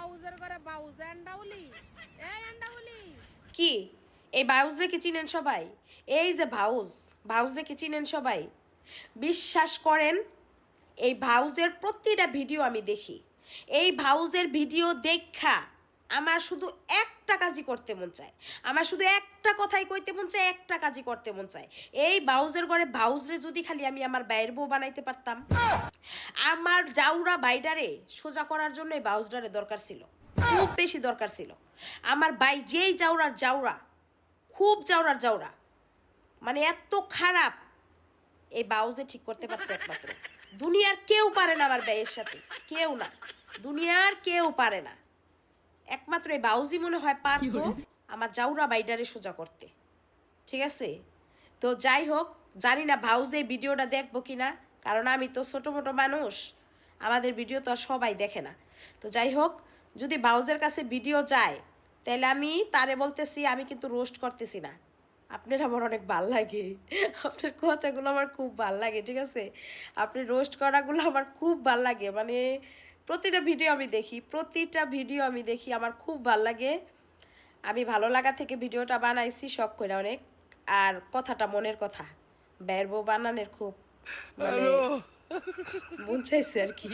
বাউজের ঘরে বাউজ এন্ডাউলি এই এন্ডাউলি কি এই ভাউজরে কি চিনেন সবাই? এই যে ভাউজরে কি চিনেন সবাই? বিশ্বাস করেন এই ভাউজের প্রতিটা ভিডিও আমি দেখি। এই ভাউজের ভিডিও দেখা আমার শুধু একটা কাজই করতে মন চায়, আমার শুধু একটা কথাই কইতে মন চায়, একটা কাজই করতে মন চায়। এই ভাউজের ঘরে ভাউজরে যদি খালি আমি আমার বাইরের বউ বানাইতে পারতাম, আমার জাউরা বাইডারে সোজা করার জন্য এই ভাউজডারে দরকার ছিল, খুব বেশি দরকার ছিল। আমার ভাই যেই জাউরার জাউরা, খুব জাউরার জাউরা, মানে এত খারাপ, এই বাউজে ঠিক করতে পারতো একমাত্র। দুনিয়ার কেউ পারে না আমার ব্যয়ের সাথে, কেউ না, দুনিয়ার কেউ পারে না। একমাত্র এই বাউজি মনে হয় পারতো আমার জাউরা বাইডারে সোজা করতে। ঠিক আছে, তো যাই হোক, জানি না ভাউজ এই ভিডিওটা দেখবো কিনা, কারণ আমি তো ছোটো মোটো মানুষ, আমাদের ভিডিও তো আর সবাই দেখে না। তো যাই হোক, যদি ভাউজের কাছে ভিডিও যায় তাহলে আমি তারে বলতেছি আমি কিন্তু রোস্ট করতেছি না, আপনার আমার অনেক ভাল লাগে, আপনার কথাগুলো আমার খুব ভাল লাগে। ঠিক আছে, আপনি রোস্ট করাগুলো আমার খুব ভাল লাগে, মানে প্রতিটা ভিডিও আমি দেখি, প্রতিটা ভিডিও আমি দেখি, আমার খুব ভাল লাগে। আমি ভালো লাগা থেকে ভিডিওটা বানাইছি শখ করে অনেক। আর কথাটা মনের কথা, বের বউ বানানোর খুব মানে মন চাইছে আর কি।